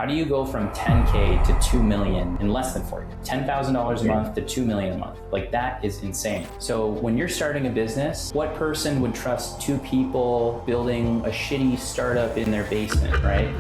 How do you go from 10K to 2 million in less than 4 years? $10,000 a month to 2 million a month. Like, that is insane. So when you're starting a business, what person would trust two people building a shitty startup in their basement, right?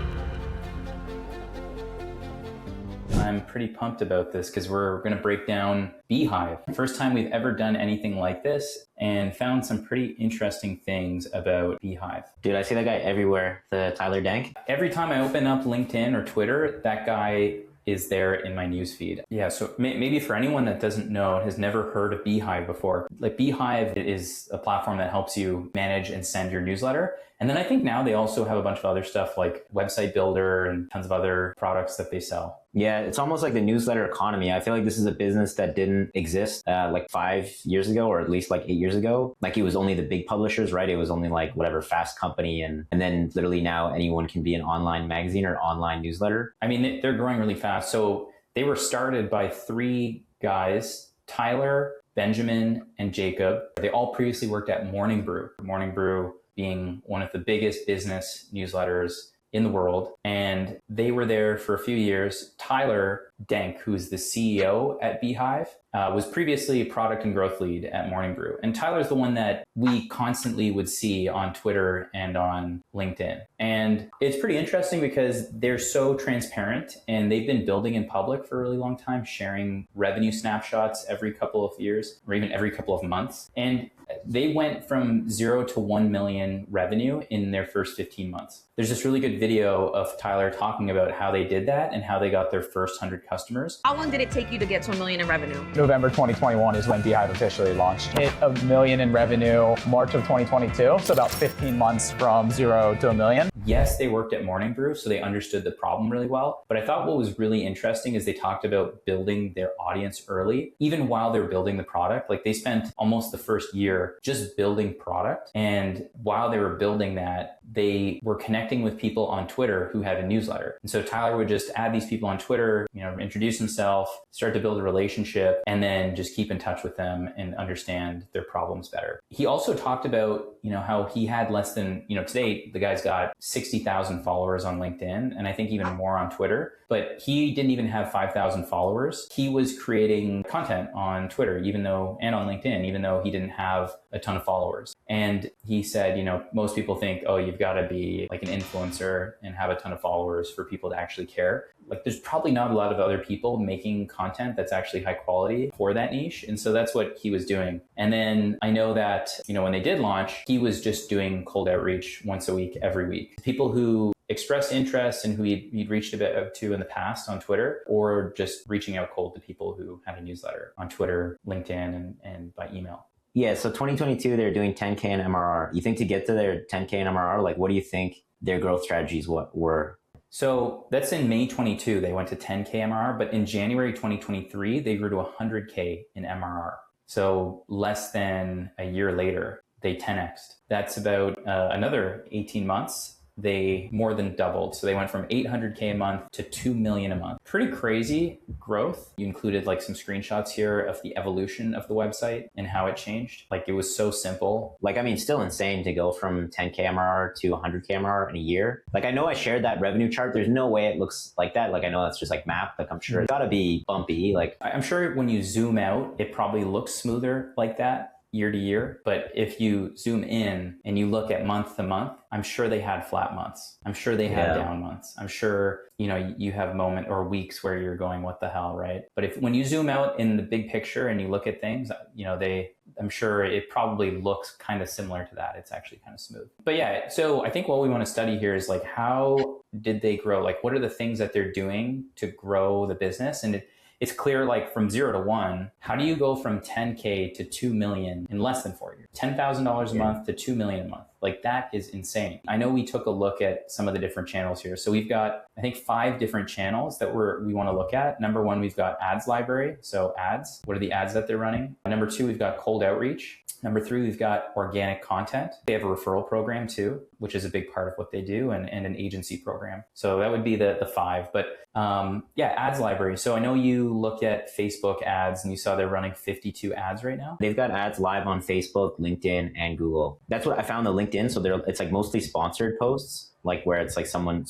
I'm pretty pumped about this because we're going to break down Beehiv. First time we've ever done anything like this, and found some pretty interesting things about Beehiv. Dude, I see that guy everywhere, the Tyler Dank. Every time I open up LinkedIn or Twitter, that guy is there in my newsfeed. Yeah, so maybe for anyone that doesn't know, has never heard of Beehiv before, like Beehiv is a platform that helps you manage and send your newsletter. And then I think now they also have a bunch of other stuff like website builder and tons of other products that they sell. Yeah, it's almost like the newsletter economy. I feel like this is a business that didn't exist like 5 years ago, or at least like 8 years ago. Like it was only the big publishers, right? It was only like whatever Fast Company. And then literally now anyone can be an online magazine or online newsletter. I mean, they're growing really fast. So they were started by 3 guys, Tyler, Benjamin, and Jacob. They all previously worked at Morning Brew. Morning Brew being one of the biggest business newsletters in the world. And they were there for a few years. Tyler Dank, who's the CEO at Beehiv, was previously a product and growth lead at Morning Brew. And Tyler's the one that we constantly would see on Twitter and on LinkedIn. And it's pretty interesting because they're so transparent and they've been building in public for a really long time, sharing revenue snapshots every couple of years or even every couple of months. And they went from 0 to 1 million revenue in their first 15 months. There's this really good video of Tyler talking about how they did that and how they got their first 100 customers. How long did it take you to get to 1 million in revenue? November 2021 is when Beehiv officially launched. Hit $1 million in revenue March of 2022. So about 15 months from 0 to 1 million. Yes, they worked at Morning Brew, so they understood the problem really well. But I thought what was really interesting is they talked about building their audience early, even while they're building the product. Like they spent almost the first year just building product. And while they were building that, they were connecting with people on Twitter who had a newsletter. And so Tyler would just add these people on Twitter, introduce himself, start to build a relationship, and then just keep in touch with them and understand their problems better. He also talked about, how he had less than, today the guy's got 60,000 followers on LinkedIn, and I think even more on Twitter, but he didn't even have 5,000 followers. He was creating content on Twitter, and on LinkedIn, even though he didn't have a ton of followers. And he said, most people think, oh, you've got to be like an influencer and have a ton of followers for people to actually care. Like there's probably not a lot of other people making content that's actually high quality for that niche. And so that's what he was doing. And then I know that, when they did launch, he was just doing cold outreach once a week, every week. People who expressed interest and who he'd reached a bit to in the past on Twitter, or just reaching out cold to people who had a newsletter on Twitter, LinkedIn, and by email. Yeah, so 2022, they're doing 10K in MRR. You think to get to their 10K in MRR, like what do you think their growth strategies were? So that's in May 22, they went to 10K MRR, but in January 2023, they grew to 100K in MRR. So less than a year later, they 10x'd. That's about another 18 months. They more than doubled. So they went from 800K a month to 2 million a month. Pretty crazy growth. You included like some screenshots here of the evolution of the website and how it changed. Like it was so simple. Still insane to go from 10K MRR to 100K MRR in a year. Like I know I shared that revenue chart. There's no way it looks like that. Like I know that's just like math. Like I'm sure it's gotta be bumpy. Like I'm sure when you zoom out, it probably looks smoother like that year to year. But if you zoom in and you look at month to month, I'm sure they had flat months. I'm sure they had down months. I'm sure, you have moment or weeks where you're going, what the hell, right? But when you zoom out in the big picture and you look at things, I'm sure it probably looks kind of similar to that. It's actually kind of smooth. But yeah, so I think what we want to study here is like, how did they grow? Like, what are the things that they're doing to grow the business? And it's clear, like from 0 to 1, how do you go from 10K to 2 million in less than 4 years? $10,000 a month to 2 million a month. Like that is insane. I know we took a look at some of the different channels here. So we've got, I think, 5 different channels that we want to look at. Number 1, we've got ads library. So ads, what are the ads that they're running? Number 2, we've got cold outreach. Number 3, we've got organic content. They have a referral program too, which is a big part of what they do, and an agency program. So that would be the 5. But ads library. So I know you looked at Facebook ads and you saw they're running 52 ads right now. They've got ads live on Facebook, LinkedIn, and Google. That's what I found on LinkedIn. So it's like mostly sponsored posts, like where it's like someone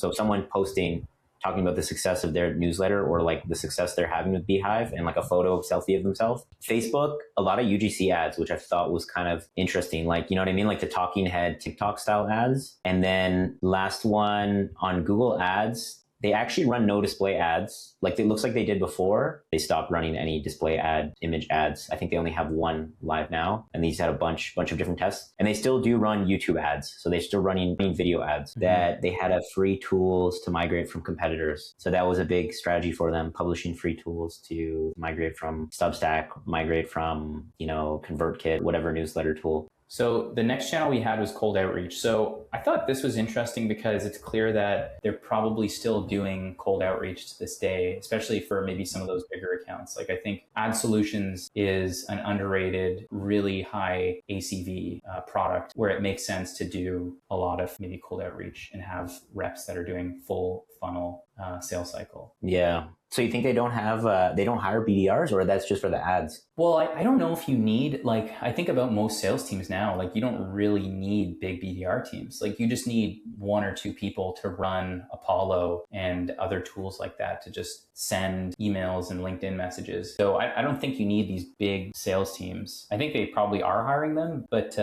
posting talking about the success of their newsletter or like the success they're having with Beehiv and like a photo selfie of themselves. Facebook, a lot of UGC ads, which I thought was kind of interesting. Like, you know what I mean? Like the talking head TikTok style ads. And then last one on Google Ads, they actually run no display ads. Like it looks like they did before. They stopped running any display ad image ads. I think they only have one live now. And these had a bunch of different tests. And they still do run YouTube ads. So they're still running video ads. That they had a free tools to migrate from competitors. So that was a big strategy for them, publishing free tools to migrate from Substack, migrate from, ConvertKit, whatever newsletter tool. So the next channel we had was cold outreach. So I thought this was interesting because it's clear that they're probably still doing cold outreach to this day, especially for maybe some of those bigger accounts. Like I think Ad Solutions is an underrated, really high ACV product where it makes sense to do a lot of maybe cold outreach and have reps that are doing full funnel sales cycle. Yeah. So you think they don't hire BDRs, or that's just for the ads? Well, I don't know if you need, I think about most sales teams now, you don't really need big BDR teams. You just need one or two people to run Apollo and other tools like that to just send emails and LinkedIn messages. So I don't think you need these big sales teams. I think they probably are hiring them, but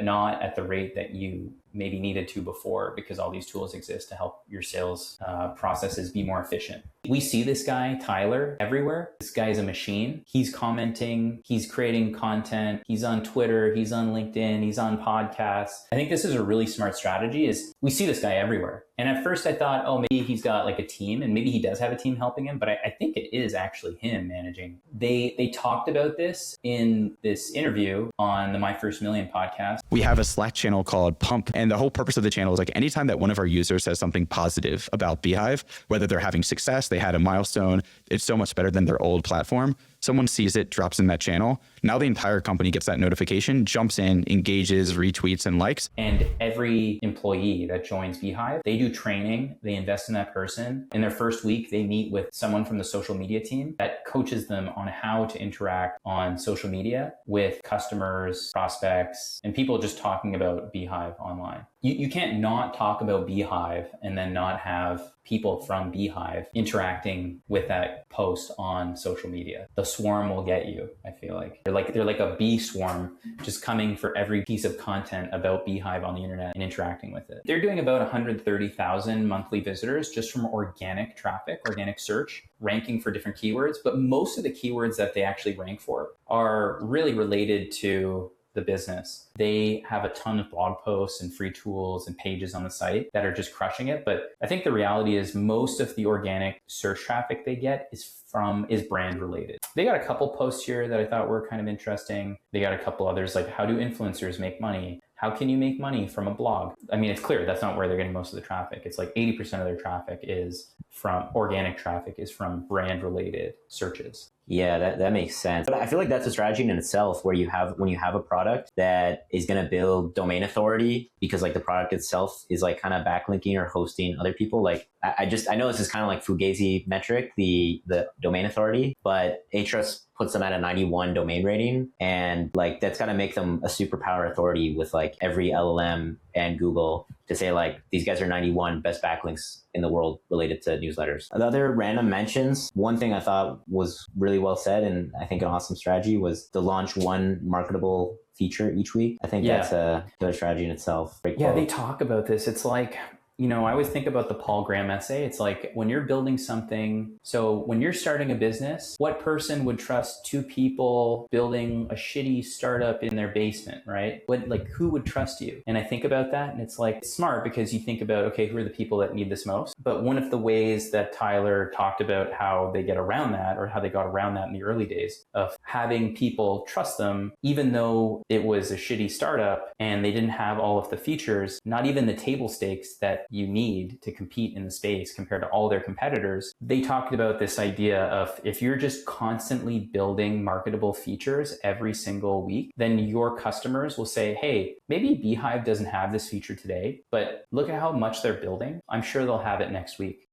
not at the rate that you maybe needed to before, because all these tools exist to help your sales processes be more efficient. We see this guy, Tyler, everywhere. This guy is a machine. He's commenting, he's creating content, he's on Twitter, he's on LinkedIn, he's on podcasts. I think this is a really smart strategy, is we see this guy everywhere. And at first I thought, oh, maybe he's got a team, and maybe he does have a team helping him, but I think it is actually him managing. They talked about this in this interview on the My First Million podcast. We have a Slack channel called Pump, and the whole purpose of the channel is anytime that one of our users says something positive about Beehiv, whether they're having success, they had a milestone, it's so much better than their old platform. Someone sees it, drops in that channel. Now the entire company gets that notification, jumps in, engages, retweets, and likes. And every employee that joins Beehiv, they do training, they invest in that person. In their first week, they meet with someone from the social media team that coaches them on how to interact on social media with customers, prospects, and people just talking about Beehiv online. You can't not talk about Beehiv and then not have people from Beehiv interacting with that post on social media. The swarm will get you, I feel like. They're like a bee swarm, just coming for every piece of content about Beehiv on the internet and interacting with it. They're doing about 130,000 monthly visitors just from organic traffic, organic search, ranking for different keywords. But most of the keywords that they actually rank for are really related to the business. They have a ton of blog posts and free tools and pages on the site that are just crushing it. But I think the reality is most of the organic search traffic they get is brand related. They got a couple posts here that I thought were kind of interesting. They got a couple others like, how do influencers make money? How can you make money from a blog? I mean, it's clear that's not where they're getting most of the traffic. It's 80% of their traffic is from organic traffic, is from brand related searches. Yeah, that makes sense. But I feel like that's a strategy in itself, where when you have a product that is going to build domain authority, because the product itself is kind of backlinking or hosting other people. I know this is kind of like Fugazi metric, the domain authority, but Ahrefs puts them at a 91 domain rating, and that's going to make them a superpower authority with every LLM and Google to say these guys are 91 best backlinks in the world related to newsletters. The other random mentions, one thing I thought was really well said, and I think an awesome strategy, was to launch one marketable feature each week. I think that's a good strategy in itself. Yeah, they talk about this. It's I always think about the Paul Graham essay. It's when you're building something. So when you're starting a business, what person would trust two people building a shitty startup in their basement, right? Who would trust you? And I think about that, and it's smart, because you think about, okay, who are the people that need this most? But one of the ways that Tyler talked about how they get around that, or how they got around that in the early days, of having people trust them, even though it was a shitty startup and they didn't have all of the features, not even the table stakes that you need to compete in the space compared to all their competitors. They talked about this idea of, if you're just constantly building marketable features every single week, then your customers will say, hey, maybe Beehiv doesn't have this feature today, but look at how much they're building. I'm sure they'll have it next week.